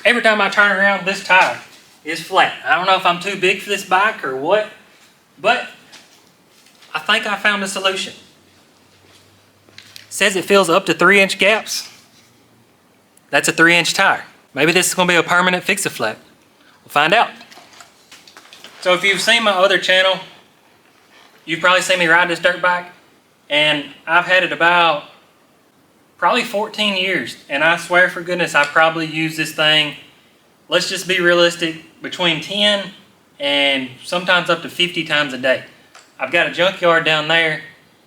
Every time I turn around, this tire is flat. I don't know if I'm too big for this bike or what, but I think I found a solution. It says it fills up to 3-inch gaps. That's a 3-inch tire. Maybe this is going to be a permanent fix-a-flat. We'll find out. So if you've seen my other channel, you've probably seen me ride this dirt bike, and I've had it about probably 14 years, and I swear for goodness I probably use this thing, let's just be realistic, between 10 and sometimes up to 50 times a day. I've got a junkyard down there,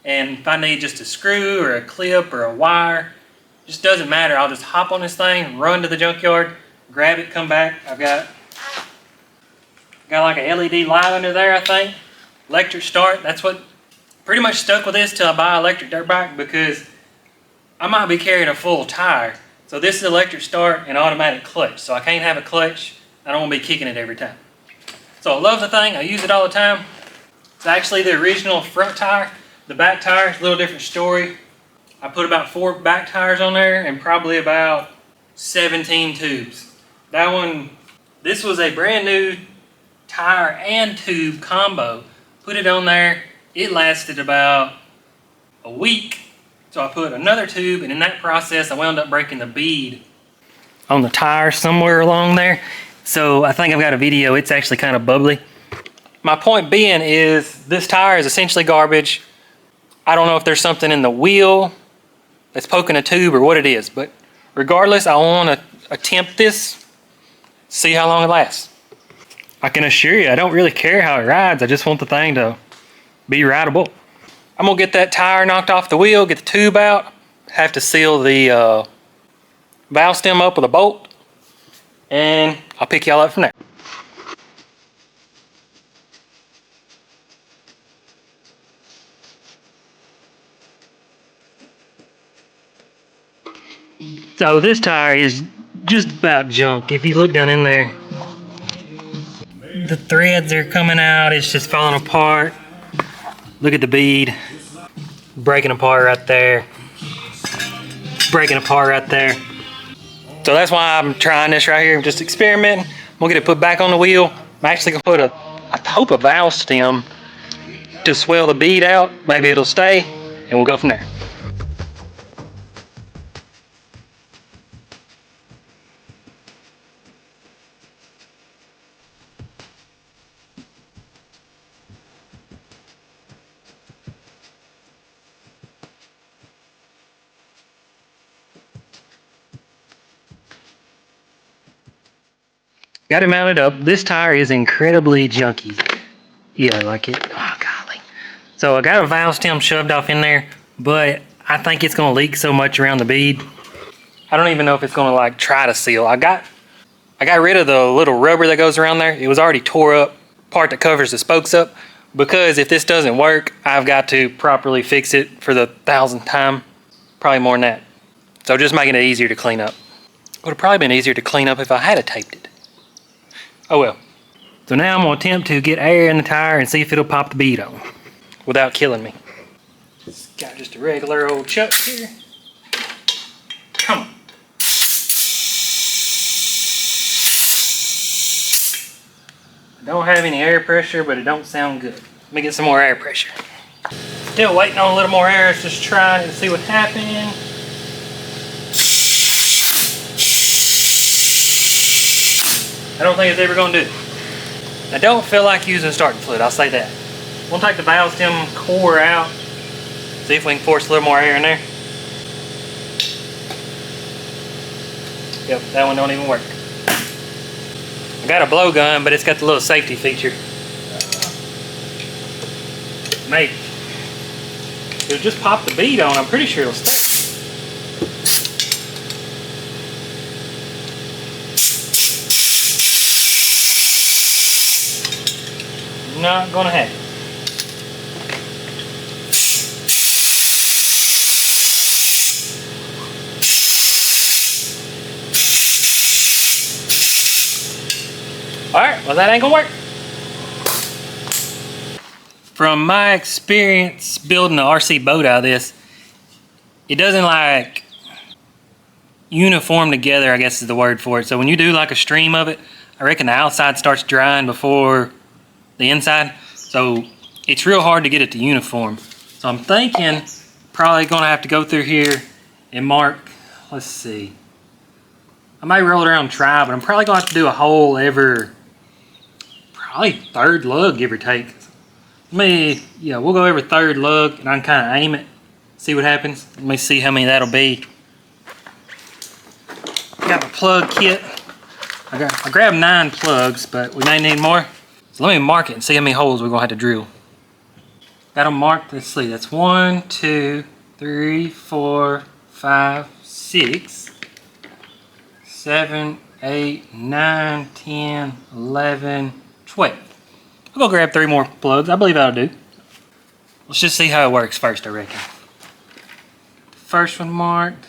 and if I need just a screw or a clip or a wire, just doesn't matter. I'll just hop on this thing, run to the junkyard, grab it, come back. I've got like a LED light under there, I think. Electric start. That's what pretty much stuck with this till I buy an electric dirt bike, because I might be carrying a full tire. So this is electric start and automatic clutch. So I can't have a clutch. I don't want to be kicking it every time. So I love the thing. I use it all the time. It's actually the original front tire. The back tire is a little different story. I put about 4 back tires on there and probably about 17 tubes. That one, this was a brand new tire and tube combo. Put it on there. It lasted about a week. So I put another tube, and in that process I wound up breaking the bead on the tire somewhere along there. So I think I've got a video. It's actually kind of bubbly. My point being is this tire is essentially garbage. I don't know if there's something in the wheel that's poking a tube or what it is, but regardless, I want to attempt this, see how long it lasts. I can assure you, I don't really care how it rides. I just want the thing to be rideable. I'm gonna get that tire knocked off the wheel, get the tube out, have to seal the valve stem up with a bolt, and I'll pick y'all up from there. So this tire is just about junk. If you look down in there, the threads are coming out, it's just falling apart. Look at the bead, breaking apart right there, breaking apart right there. So that's why I'm trying this right here, just experimenting. I'm gonna get it put back on the wheel. I'm actually gonna put I hope a valve stem to swell the bead out. Maybe it'll stay, and we'll go from there. Got it mounted up. This tire is incredibly junky. Yeah, like it. Oh, golly. So I got a valve stem shoved off in there, but I think it's gonna leak so much around the bead. I don't even know if it's gonna like try to seal. I got rid of the little rubber that goes around there. It was already tore up, part that covers the spokes up, because if this doesn't work, I've got to properly fix it for the 1,000th time. Probably more than that. So just making it easier to clean up. Would have probably been easier to clean up if I had taped it. Oh well. So now I'm going to attempt to get air in the tire and see if it'll pop the bead on without killing me. Got just a regular old chuck here. Come on. I don't have any air pressure, but it don't sound good. Let me get some more air pressure. Still waiting on a little more air. Let's just try it and see what happens. I don't think it's ever going to do it. I don't feel like using starting fluid, I'll say that. We'll take the valve stem core out, see if we can force a little more air in there. Yep, that one don't even work. I got a blowgun, but it's got the little safety feature. Maybe. It'll just pop the bead on, I'm pretty sure it'll stay. Not gonna happen. Alright, well that ain't gonna work. From my experience building an RC boat out of this, it doesn't like, uniform together, I guess is the word for it. So when you do like a stream of it, I reckon the outside starts drying before the inside. So it's real hard to get it to uniform. So I'm thinking probably gonna have to go through here and mark, let's see. I may roll it around and try, but I'm probably gonna have to do a hole every, probably third lug, give or take. Yeah, we'll go every third lug and I can kind of aim it, see what happens. Let me see how many that'll be. Got my plug kit. I grabbed 9 plugs, but we may need more. So let me mark it and see how many holes we're gonna have to drill. Got them marked. Let's see. That's 1, 2, 3, 4, 5, 6, 7, 8, 9, 10, 11, 12. I'll go grab 3 more plugs. I believe that'll do. Let's just see how it works first, I reckon. First one marked.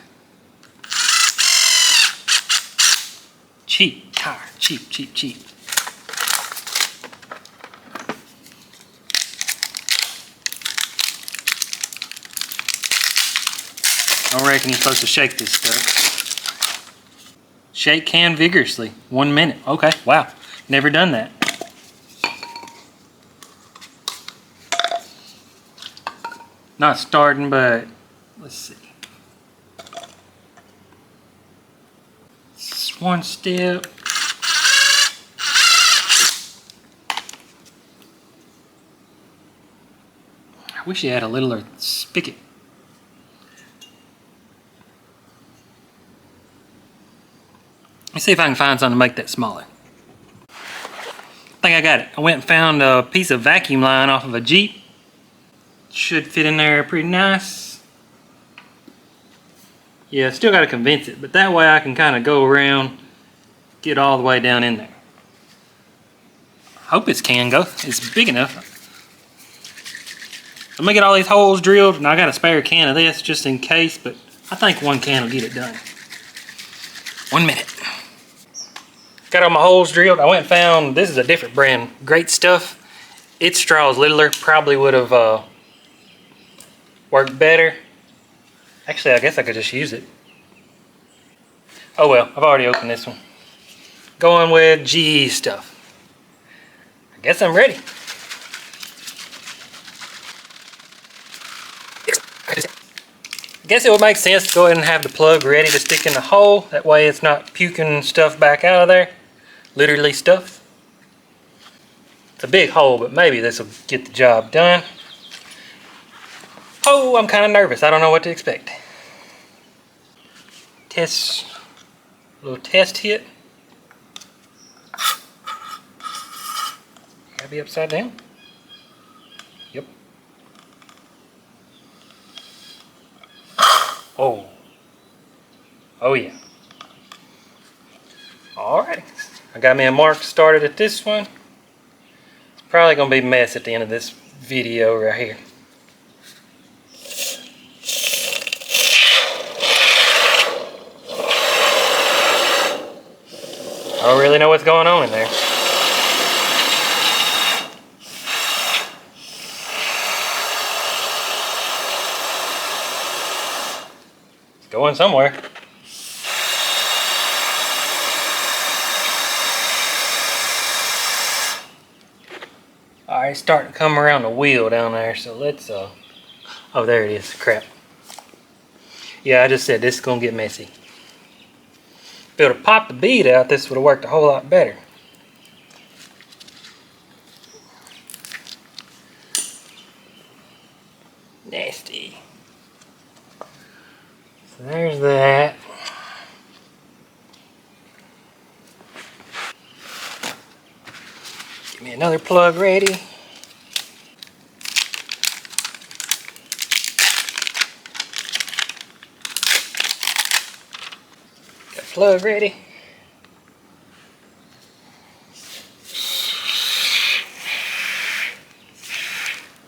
Cheap tire. Cheap, cheap, cheap. I reckon you're supposed to shake this stuff. Shake can vigorously. 1 minute. Okay, wow. Never done that. Not starting, but let's see. It's 1 step. I wish you had a littler spigot. Let's see if I can find something to make that smaller. I think I got it. I went and found a piece of vacuum line off of a Jeep. Should fit in there pretty nice. Yeah, still got to convince it, but that way I can kind of go around, get all the way down in there. Hope this can go. It's big enough. I'm gonna get all these holes drilled, and I got a spare can of this just in case, but I think 1 can will get it done. 1 minute. Got all my holes drilled. I went and found, this is a different brand, Great Stuff. Its straw is littler, probably would have worked better. Actually, I guess I could just use it. Oh well, I've already opened this one. Going with GE stuff. I guess I'm ready. I guess it would make sense to go ahead and have the plug ready to stick in the hole. That way it's not puking stuff back out of there. Literally stuff. It's a big hole, but maybe this will get the job done. Oh, I'm kind of nervous. I don't know what to expect. Test, little test hit. Gotta be upside down. Yep. Oh. Oh yeah. Alright. I got me a mark started at this one. It's probably gonna be a mess at the end of this video right here. I don't really know what's going on in there. It's going somewhere. Alright, it's starting to come around the wheel down there, so let's oh, there it is. Crap. Yeah, I just said this is gonna get messy. If it would have popped the bead out, this would have worked a whole lot better. Nasty. So there's that. Get me another plug ready. Got a plug ready.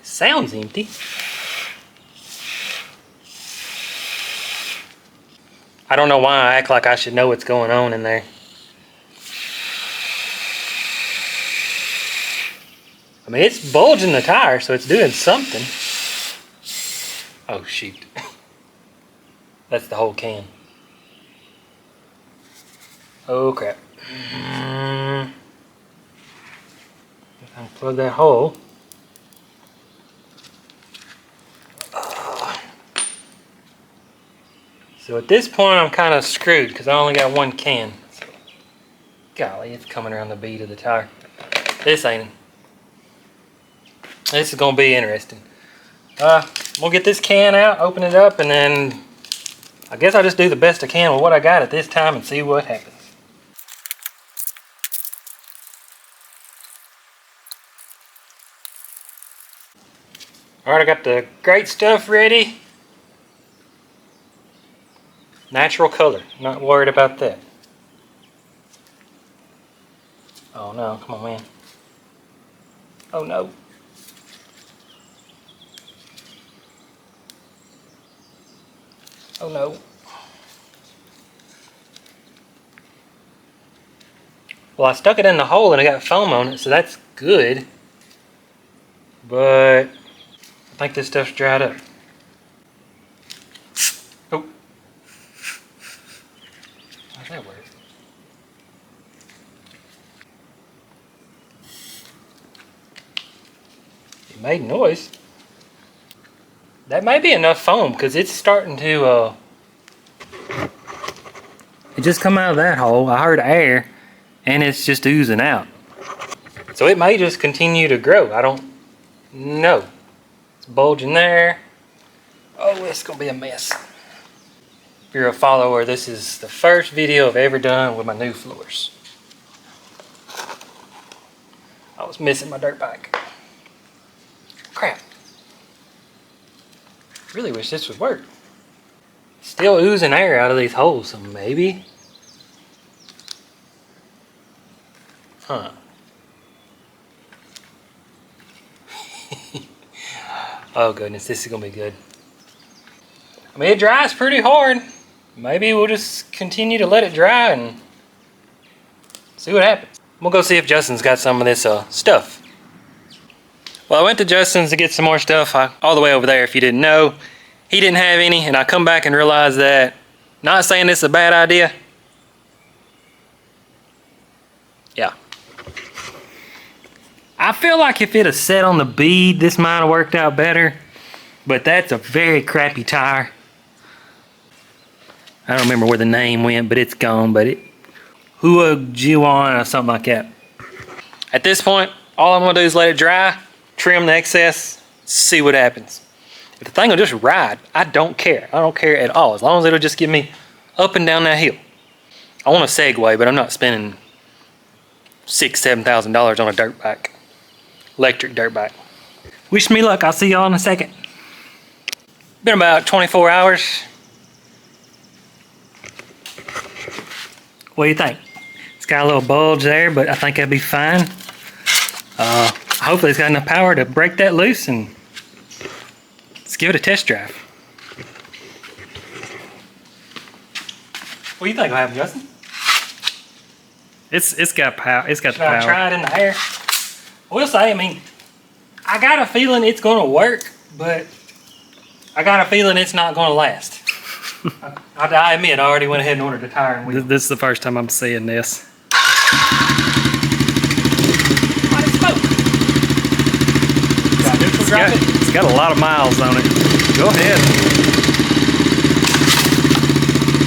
Sounds empty. I don't know why I act like I should know what's going on in there. I mean, it's bulging the tire, so it's doing something. Oh, shoot. That's the whole can. Oh crap. Unplug that hole. So at this point I'm kind of screwed because I only got one can. So, golly, it's coming around the bead of the tire. This ain't. This is gonna be interesting. We'll get this can out, open it up, and then I guess I'll just do the best I can with what I got at this time and see what happens. Alright, I got the great stuff ready. Natural color, not worried about that. Oh no, come on man. Oh no. Oh no. Well, I stuck it in the hole and it got foam on it, so that's good. But I think this stuff's dried up. Oh. How's that work? It made noise. That may be enough foam because it's starting to it just come out of that hole. I heard air and it's just oozing out. So it may just continue to grow. I don't know. It's bulging there. Oh, it's gonna be a mess. If you're a follower, this is the first video I've ever done with my new floors. I was missing my dirt bike. Crap. Really wish this would work. Still oozing air out of these holes, so maybe. Huh. Oh goodness, this is gonna be good. I mean, it dries pretty hard. Maybe we'll just continue to let it dry and see what happens. We'll go see if Justin's got some of this stuff. Well, I went to Justin's to get some more stuff all the way over there, if you didn't know. He didn't have any, and I come back and realize that, not saying this is a bad idea. Yeah. I feel like if it had set on the bead, this might have worked out better, but that's a very crappy tire. I don't remember where the name went, but it's gone, but it, Hua Jiwan or something like that. At this point, all I'm gonna do is let it dry, trim the excess, see what happens. If the thing will just ride, I don't care. I don't care at all, as long as it'll just get me up and down that hill. I want a Segway, but I'm not spending $6,000-$7,000 on a dirt bike. Electric dirt bike. Wish me luck, I'll see y'all in a second. Been about 24 hours. What do you think? It's got a little bulge there, but I think that'll be fine. Hopefully it's got enough power to break that loose, and let's give it a test drive. What do you think will happen, Justin? It's got power. It's got the Should I power. try it in the air? We'll say, I mean, I got a feeling it's gonna work, but I got a feeling it's not gonna last. I admit, I already went ahead and ordered the tire and wheel. This is the first time I'm seeing this. Why did it smoke? Got neutral drop it? It's got a lot of miles on it. Go ahead.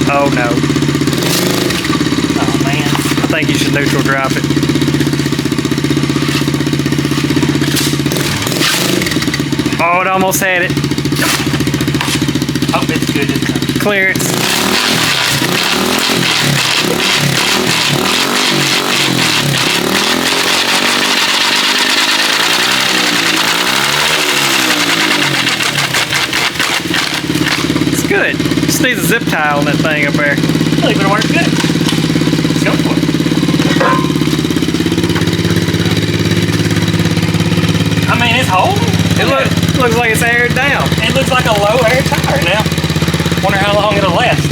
Oh no. Oh man. I think you should neutral drop it. Oh, it almost had it. Hope it's good this time. Clearance. It's good. Just needs a zip tie on that thing up there. I think it'll work good. Let's go for it. I mean, it's holding. It looks like it's aired down. It looks like a low air tire now. Wonder how long it'll last.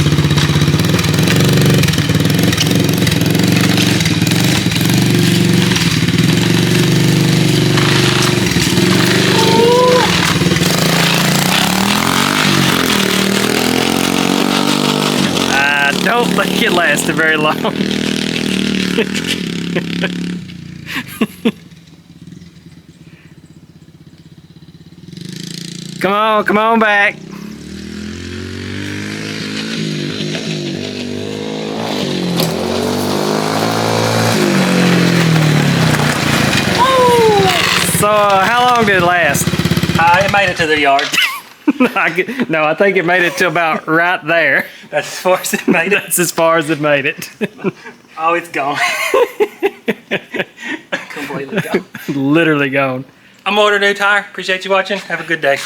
I don't think it lasted very long. Come on back. So, how long did it last? It made it to the yard. No, I think it made it to about right there. That's as far as it made it. That's as far as it made it. Oh, it's gone. Completely gone. Literally gone. I'm ordering a new tire. Appreciate you watching. Have a good day.